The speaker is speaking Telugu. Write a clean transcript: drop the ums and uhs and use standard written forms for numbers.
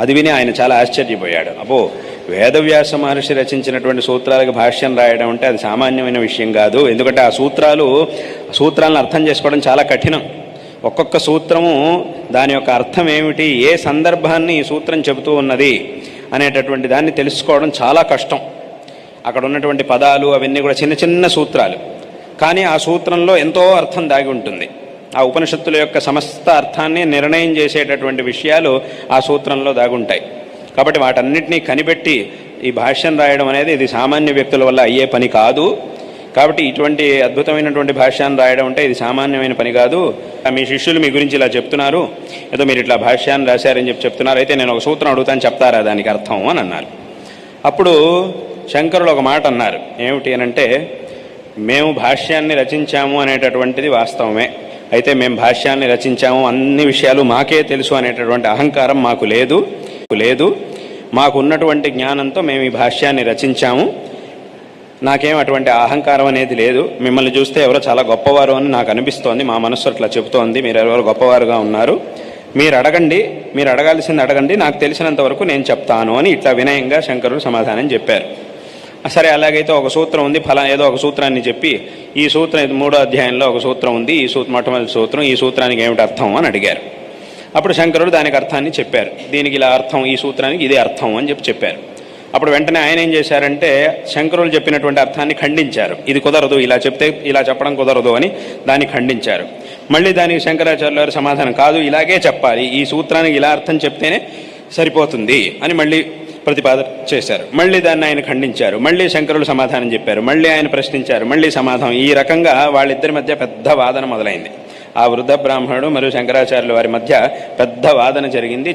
అది విని ఆయన చాలా ఆశ్చర్యపోయాడు. అబ్బో, వేదవ్యాస మహర్షి రచించినటువంటి సూత్రాలకు భాష్యం రాయడం అంటే అది సామాన్యమైన విషయం కాదు. ఎందుకంటే ఆ సూత్రాలను అర్థం చేసుకోవడం చాలా కఠినం. ఒక్కొక్క సూత్రము దాని యొక్క అర్థం ఏమిటి, ఏ సందర్భాన్ని ఈ సూత్రం చెబుతూ ఉన్నది అనేటటువంటి దాన్ని తెలుసుకోవడం చాలా కష్టం. అక్కడ ఉన్నటువంటి పదాలు అవన్నీ కూడా చిన్న చిన్న సూత్రాలు, కానీ ఆ సూత్రంలో ఎంతో అర్థం దాగి ఉంటుంది. ఆ ఉపనిషత్తుల యొక్క సమస్త అర్థాన్ని నిర్ణయం చేసేటటువంటి విషయాలు ఆ సూత్రంలో దాగుంటాయి. కాబట్టి వాటన్నిటినీ కనిపెట్టి ఈ భాష్యం రాయడం అనేది ఇది సామాన్య వ్యక్తుల వల్ల అయ్యే పని కాదు. కాబట్టి ఇటువంటి అద్భుతమైనటువంటి భాష్యాన్ని రాయడం అంటే ఇది సామాన్యమైన పని కాదు. మీ శిష్యులు మీ గురించి ఇలా చెప్తున్నారు, ఏదో మీరు ఇట్లా భాష్యాన్ని రాశారని చెప్తున్నారు, అయితే నేను ఒక సూత్రం అడుగుతాను, చెప్తారా దానికి అర్థం అని అన్నారు. అప్పుడు శంకరులు ఒక మాట అన్నారు. ఏమిటి అనంటే, మేము భాష్యాన్ని రచించాము అనేటటువంటిది వాస్తవమే, అయితే మేము భాష్యాన్ని రచించాము, అన్ని విషయాలు మాకే తెలుసు అనేటటువంటి అహంకారం మాకు లేదు. మాకు ఉన్నటువంటి జ్ఞానంతో మేము ఈ భాష్యాన్ని రచించాము. నాకేం అటువంటి అహంకారం అనేది లేదు. మిమ్మల్ని చూస్తే ఎవరో చాలా గొప్పవారు అని నాకు అనిపిస్తోంది, మా మనస్సు అట్లా చెబుతోంది. మీరు ఎవరో గొప్పవారుగా ఉన్నారు, మీరు అడగాల్సింది అడగండి, నాకు తెలిసినంత వరకు నేను చెప్తాను అని ఇట్లా వినయంగా శంకరులు సమాధానం చెప్పారు. సరే, అలాగైతే ఒక సూత్రం ఉంది, ఏదో ఒక సూత్రాన్ని చెప్పి, ఈ సూత్రం 3వ అధ్యాయంలో ఒక సూత్రం ఉంది, ఈ మొట్టమొదటి సూత్రం, ఈ సూత్రానికి ఏమిటి అర్థం అని అడిగారు. అప్పుడు శంకరుడు దానికి అర్థాన్ని చెప్పారు. దీనికి ఇలా అర్థం, ఈ సూత్రానికి ఇదే అర్థం అని చెప్పారు. అప్పుడు వెంటనే ఆయన ఏం చేశారంటే, శంకరులు చెప్పినటువంటి అర్థాన్ని ఖండించారు. ఇది కుదరదు, ఇలా చెప్పడం కుదరదు అని దాన్ని ఖండించారు. మళ్ళీ దానికి శంకరాచార్యుల వారి సమాధానం, కాదు ఇలాగే చెప్పాలి, ఈ సూత్రానికి ఇలా అర్థం చెప్తేనే సరిపోతుంది అని మళ్ళీ ప్రతిపాదన చేశారు. మళ్ళీ దాన్ని ఆయన ఖండించారు. మళ్ళీ శంకరులు సమాధానం చెప్పారు. మళ్ళీ ఆయన ప్రశ్నించారు. మళ్ళీ సమాధానం. ఈ రకంగా వాళ్ళిద్దరి మధ్య పెద్ద వాదన మొదలైంది. ఆ వృద్ధ బ్రాహ్మణుడు మరియు శంకరాచార్యుల వారి మధ్య పెద్ద వాదన జరిగింది.